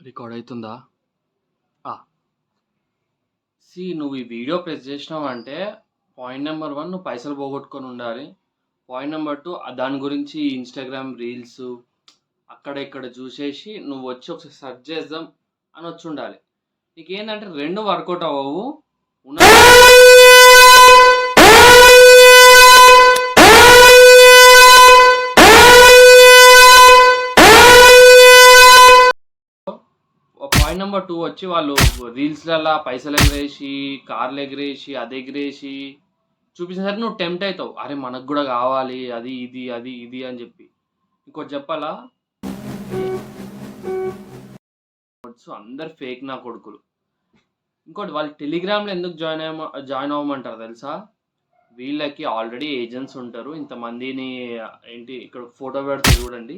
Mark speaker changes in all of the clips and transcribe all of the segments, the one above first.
Speaker 1: Record అవుతుందా? నువ్వు ఈ వీడియో ప్రెస్ చేసినావంటే పాయింట్ నెంబర్ 1 నువ్వు పైసలు పోగొట్టుకొని ఉండాలి. పాయింట్ నెంబర్ 2 దాని గురించి ఇన్స్టాగ్రామ్ రీల్స్ అక్కడ ఇక్కడ చూసేసి నువ్వు వచ్చి ఒకసారి సెర్చ్ చేద్దాం అని వచ్చి ఉండాలి. నీకేంటంటే 2 వర్కౌట్ అవ్వవు. పాయింట్ నెంబర్ 2 వచ్చి వాళ్ళు రీల్స్లలో పైసలు ఎగిరేసి కార్లు ఎగిరేసి అది ఎగిరేసి చూపించేసరికి నువ్వు టెంప్ట్ అవుతావు. అరే మనకు కూడా కావాలి అది ఇది అది ఇది అని చెప్పి. ఇంకోటి చెప్పాలా, అందరు ఫేక్ నా కొడుకులు. ఇంకోటి వాళ్ళు టెలిగ్రామ్లో ఎందుకు జాయిన్ అవ్వమంటారు తెలుసా? వీళ్ళకి ఆల్రెడీ ఏజెంట్స్ ఉంటారు. ఇంతమందిని ఇక్కడ ఫోటో పెడితే చూడండి,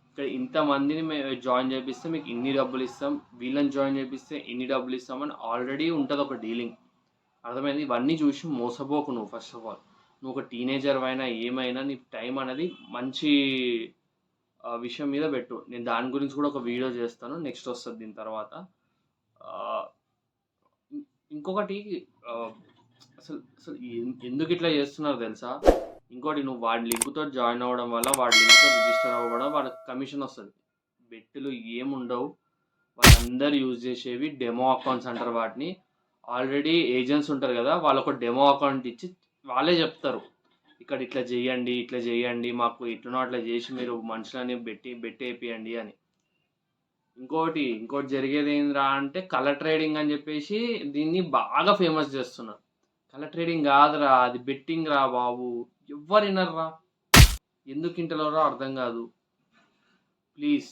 Speaker 1: ఇక్కడ ఇంతమందిని మేము జాయిన్ చేపిస్తే మీకు ఇన్ని డబ్బులు ఇస్తాం, వీళ్ళని జాయిన్ చేపిస్తే ఇన్ని డబ్బులు ఇస్తామని ఆల్రెడీ ఉంటుంది ఒక డీలింగ్. అర్థమైంది? ఇవన్నీ చూసి మోసపోకు నువ్వు. ఫస్ట్ ఆఫ్ ఆల్ నువ్వు ఒక టీనేజర్ అయినా ఏమైనా నీ టైం అనేది మంచి విషయం మీద పెట్టు. నేను దాని గురించి కూడా ఒక వీడియో చేస్తాను, నెక్స్ట్ వస్తుంది దీని తర్వాత. ఇంకొకటి అసలు అసలు ఎందుకు ఇట్లా చేస్తున్నారు తెలుసా? ఇంకోటి, నువ్వు వాడి లింక్తో జాయిన్ అవ్వడం వల్ల వాడి లింక్తో రిజిస్టర్ అవ్వడం వాళ్ళకి కమిషన్ వస్తుంది. బెట్టులు ఏముండవు, వాళ్ళందరూ యూజ్ చేసేవి డెమో అకౌంట్స్ అంటారు వాటిని. ఆల్రెడీ ఏజెంట్స్ ఉంటారు కదా, వాళ్ళకు డెమో అకౌంట్ ఇచ్చి వాళ్ళే చెప్తారు ఇక్కడ ఇట్లా చేయండి మాకు ఇట్లనో అట్లా చేసి మీరు మనుషులని వేపియండి అని. ఇంకోటి జరిగేది ఏంద్రా అంటే కలర్ ట్రేడింగ్ అని చెప్పేసి దీన్ని బాగా ఫేమస్ చేస్తున్నారు. కలర్ ట్రేడింగ్ కాదురా, అది బెట్టింగ్ రా బాబు. ఎవ్వరు వినర్రా, ఎందుకు ఇంటలోరా అర్థం కాదు. ప్లీజ్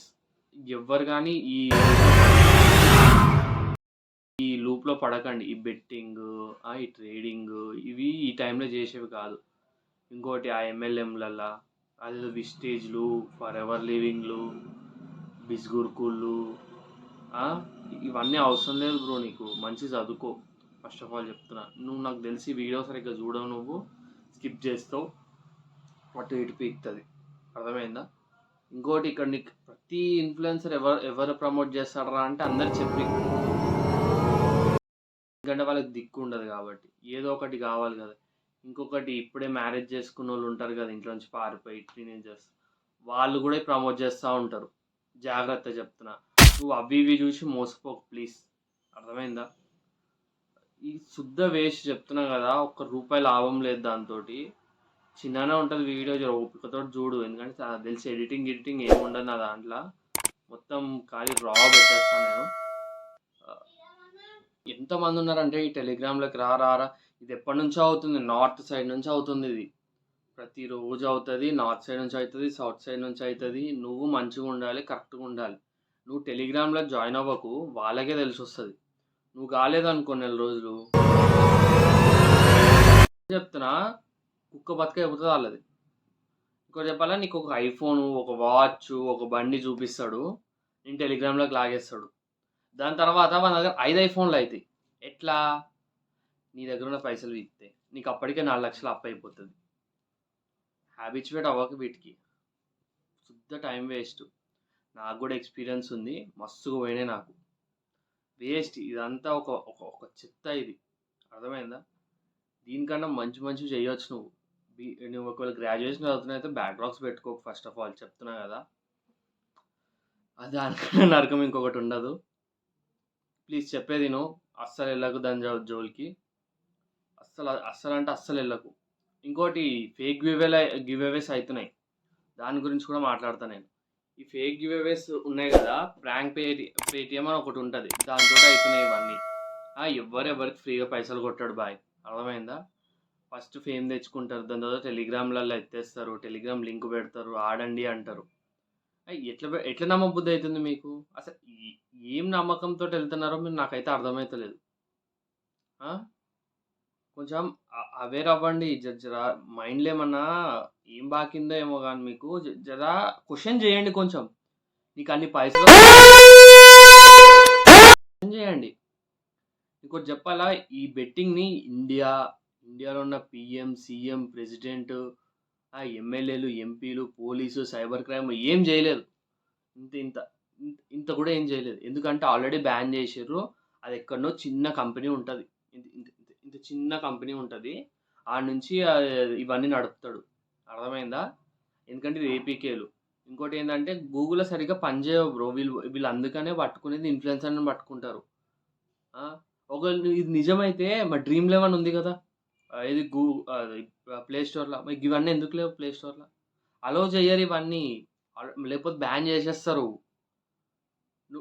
Speaker 1: ఎవ్వరు కానీ ఈ లూప్లో పడకండి. ఈ బెట్టింగ్ ఈ ట్రేడింగ్ ఇవి ఈ టైంలో చేసేవి కాదు. ఇంకోటి ఆ MLMలల్లా అదే విస్టేజ్లు, ఫర్ ఎవర్ లివింగ్లు, బిస్గుర్కుళ్ళు ఇవన్నీ అవసరం లేదు బ్రో. నీకు మంచి చదువుకో ఫస్ట్ ఆఫ్ ఆల్ చెప్తున్నా. నువ్వు నాకు తెలిసి వీడియో సరిగ్గా చూడవు, నువ్వు స్కిప్ చేస్తావు, అటు ఇటు పీకుతుంది. అర్థమైందా? ఇంకోటి, ఇక్కడ నీకు ప్రతి ఇన్ఫ్లుయెన్సర్ ఎవరు ప్రమోట్ చేస్తాడరా అంటే అందరు చెప్పి, ఎందుకంటే వాళ్ళకి దిక్కు ఉండదు కాబట్టి ఏదో ఒకటి కావాలి కదా. ఇంకొకటి, ఇప్పుడే మ్యారేజ్ చేసుకున్న వాళ్ళు ఉంటారు కదా ఇంట్లో నుంచి పారిపోయి టీనేజర్స్, వాళ్ళు కూడా ప్రమోట్ చేస్తూ ఉంటారు. జాగ్రత్త చెప్తున్నా, నువ్వు అవి ఇవి చూసి మోసపోకు ప్లీజ్. అర్థమైందా? ఈ శుద్ధ వేస్ట్ చెప్తున్నా కదా, ₹1 లాభం లేదు దాంతో. చిన్ననే ఉంటుంది వీడియో, ఓపికతో చూడు. ఎందుకంటే తెలిసి ఎడిటింగ్ ఏముండదు నా దాంట్లో, మొత్తం ఖాళీ రా పెట్టేస్తాను నేను. ఎంతమంది ఉన్నారంటే ఈ టెలిగ్రామ్లోకి రా. ఇది ఎప్పటి నుంచో అవుతుంది, నార్త్ సైడ్ నుంచి అవుతుంది. ఇది ప్రతిరోజు అవుతుంది. నార్త్ సైడ్ నుంచి అవుతుంది, సౌత్ సైడ్ నుంచి అవుతుంది. నువ్వు మంచిగా ఉండాలి, కరెక్ట్గా ఉండాలి. నువ్వు టెలిగ్రామ్లో జాయిన్ అవ్వకు, వాళ్ళకే తెలిసి వస్తుంది. నువ్వు కాలేదనుకో నెల రోజులు చెప్తున్నా, కుక్క బతక అయిపోతుంది వాళ్ళది. ఇంకోటి చెప్పాలా, నీకు ఒక ఐఫోన్, ఒక వాచ్, ఒక బండి చూపిస్తాడు, నేను టెలిగ్రామ్లోకి లాగేస్తాడు. దాని తర్వాత మన దగ్గర 5 ఐఫోన్లు అవుతాయి. ఎట్లా? నీ దగ్గర ఉన్న పైసలు ఇస్తే నీకు అప్పటికే 4 లక్షలు అప్పు అయిపోతుంది. హ్యాబిచువేట్ అవ్వక వీటికి, శుద్ధ టైం వేస్ట్. నాకు కూడా ఎక్స్పీరియన్స్ ఉంది, మస్తుగా పోయినాయి నాకు. వేస్ట్ ఇదంతా, ఒక చెత్త ఇది. అర్థమైందా? దీనికన్నా మంచి చేయొచ్చు నువ్వు. నువ్వు ఒకవేళ గ్రాడ్యుయేషన్ చదువుతున్నైతే బ్యాక్లాగ్స్ పెట్టుకోకు ఫస్ట్ ఆఫ్ ఆల్ చెప్తున్నా కదా. అది దానికన్నా నరకం ఇంకొకటి ఉండదు. ప్లీజ్ చెప్పేది నువ్వు అస్సలు వెళ్ళకు దాని జోలికి, అస్సలు అంటే అస్సలు వెళ్ళకు. ఇంకోటి, ఫేక్ గివ్అవేస్ అవుతున్నాయి, దాని గురించి కూడా మాట్లాడతాను నేను. ఈ ఫేక్ గివ్అవేస్ ఉన్నాయి కదా, ప్రాంక్ పేటిఎం అని ఒకటి ఉంటుంది, దాంతో అవుతున్నాయి ఇవన్నీ. ఎవరికి ఫ్రీగా పైసలు కొట్టాడు బాయ్. అర్థమైందా? ఫస్ట్ ఫేమ్ తెచ్చుకుంటారు, దాని తర్వాత టెలిగ్రామ్లలో ఎత్తేస్తారు, టెలిగ్రామ్ లింక్ పెడతారు, ఆడండి అంటారు. ఎట్లా నమ్మబుద్ధి అవుతుంది మీకు? అసలు ఏం నమ్మకంతో వెళ్తున్నారో మీరు నాకైతే అర్థమవుతలేదు. కొంచెం అవేర్ అవ్వండి. జరా మైండ్లో ఏమన్నా ఏం బాకిందో ఏమో కానీ మీకు జరా క్వశ్చన్ చేయండి కొంచెం. నీకు అన్ని పైసలు చేయండి. ఇంకోటి చెప్పాలా, ఈ బెట్టింగ్ని ఇండియాలో ఉన్న PM, CM, ప్రెసిడెంట్, MLAలు, MPలు, పోలీసు, సైబర్ క్రైమ్ ఏం చేయలేదు. ఇంత ఇంత కూడా ఏం చేయలేదు. ఎందుకంటే ఆల్రెడీ బ్యాన్ చేసిర్రు. అది ఎక్కడనో చిన్న కంపెనీ ఉంటది. ఇంత ఇంత ఇంత ఇంత చిన్న కంపెనీ ఉంటది. ఆడ నుంచి ఇవన్నీ నడుపుతాడు. అర్థమైందా? ఎందుకంటే ఇది ఏపీకేలు. ఇంకోటేందంటే గూగుల్‌లో సరిగ్గా పనిచేయవు బ్రో. వీళ్ళు అందుకనే పట్టుకునేది ఇన్‌ఫ్లుయెన్సర్‌ని పట్టుకుంటారు. ఆ! ఒకవేళ ఇది నిజమైతే మా డ్రీమ్ లెవెన్ ఉంది కదా! ఇది అది ప్లే స్టోర్‌ల. మరి గివన్నీ ఎందుకు లేవు ప్లే స్టోర్‌ల? అలో చెయ్యరు ఇవన్నీ. లేకపోతే బ్యాన్ చేసేస్తారు.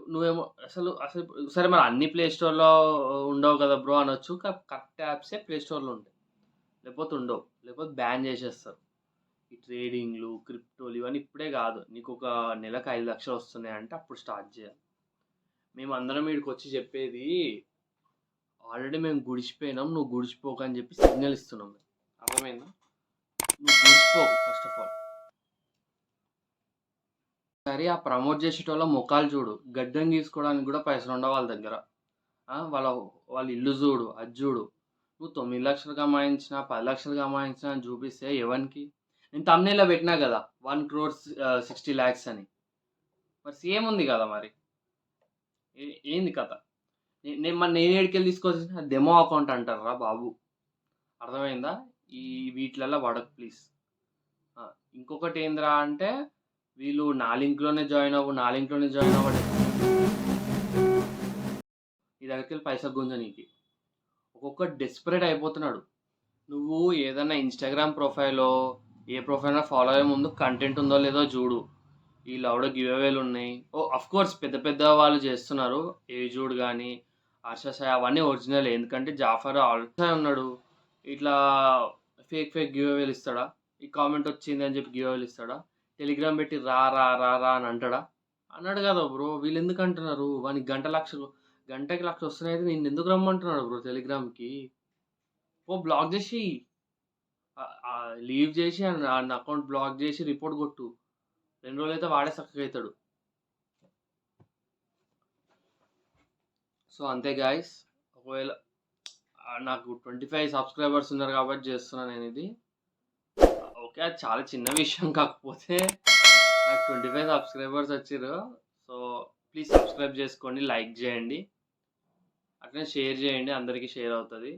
Speaker 1: నువ్వేమో అసలు సరే మరి అన్ని ప్లే స్టోర్‌లో ఉండవు కదా బ్రో అనొచ్చు. కరెక్ట్ యాప్సే ప్లే స్టోర్‌లో ఉంటాయి. లేకపోతే ఉండవు. లేకపోతే బ్యాన్ చేసేస్తారు. ఈ ట్రేడింగ్‌లు, క్రిప్టోలు ఇవన్నీ ఇప్పుడే కాదు. నీకొక నెలకు 5,00,000 వస్తున్నాయంటే అప్పుడు స్టార్ట్ చేయాలి. మేమందరం ఈడికొచ్చి చెప్పేది ఆల్రెడీ మేము గుడిసిపోయినాం. నువ్వు గుడిసిపోకు అని చెప్పి సిగ్నల్ ఇస్తున్నాం మేము. అర్థమైందా? నువ్వు గుడిసిపోకు ఫస్ట్ ఆఫ్ ఆల్. సరే ఆ ప్రమోట్ చేసేటోళ్ళ మొఖాలు చూడు. గడ్డం గీసుకోవడానికి కూడా పైసలుండవు వాళ్ళ దగ్గర. వాళ్ళ ఇల్లు చూడు, అది చూడు. నువ్వు 9,00,000 కమాయించినా, 10,00,000 కమాయించినా అని చూపిస్తే ఎవనికి? నేను థంబ్‌నెయిల్‌లో పెట్టినా కదా! 1,60,00,000 అని. మరి సేమ్ ఉంది కదా మరి. ఏంది కథ? నేను ఏడికెళ్ళి తీసుకొచ్చిన డెమో అకౌంట్ అంటారా బాబు. అర్థమైందా? ఈ వీటిలల్లో పడకు ప్లీజ్. ఇంకొకటి ఏందిరా అంటే వీళ్ళు నా లింక్‌లోనే జాయిన్ అవ్వు, నా లింక్‌లోనే జాయిన్ అవ్వు నీ దగ్గరికెళ్ళి పైసలు గుంజనీకి. ఒక్కొక్కడు డెస్పరేట్ అయిపోతున్నాడు. నువ్వు ఏదన్నా ఇన్‌స్టాగ్రామ్ ప్రొఫైలో ఏ ప్రొఫైల్‌నో ఫాలో అయ్యే ముందు కంటెంట్ ఉందో లేదో చూడు. ఈళ్ళెవడో గివ్ అవేలు ఉన్నాయి. అఫ్‌కోర్స్ పెద్ద పెద్ద వాళ్ళు చేస్తున్నారు. ఏజూడ్ గానీ, హర్ష సాయి అవన్నీ ఒరిజినలే. ఎందుకంటే జాఫర్ ఆల్రెడీ ఉన్నాడు. ఇట్లా ఫేక్ గివ్ అవేలు ఇస్తాడా? ఈ కామెంట్ వచ్చింది అని చెప్పి గివ్ అవేలు ఇస్తాడా? టెలిగ్రామ్ పెట్టి రా రా రా రా అని అంటాడా? అన్నాడు కదా బ్రో. వీళ్ళు ఎందుకు అంటున్నారు? వానికి గంటకి 1,00,000 వస్తున్నాయి. నిన్ను ఎందుకు రమ్మంటున్నాడు బ్రో టెలిగ్రామ్‌కి? బ్లాక్ చేసి లీవ్ చేసి నా అకౌంట్ బ్లాక్ చేసి రిపోర్ట్ కొట్టు. 2 రోజులైతే వాడే సక్కగా అవుతాడు. సో అంతే గాయస్. ఒకవేళ నాకు 25 సబ్స్క్రైబర్స్ ఉన్నారు కాబట్టి చేస్తున్నా నేను ఇది. ఓకే, అది చాలా చిన్న విషయం కాకపోతే నాకు 25 సబ్స్క్రైబర్స్ వచ్చిర్రు. సో ప్లీజ్ సబ్స్క్రైబ్ చేసుకోండి, లైక్ చేయండి, అట్లనే షేర్ చేయండి, అందరికీ షేర్ అవుతుంది.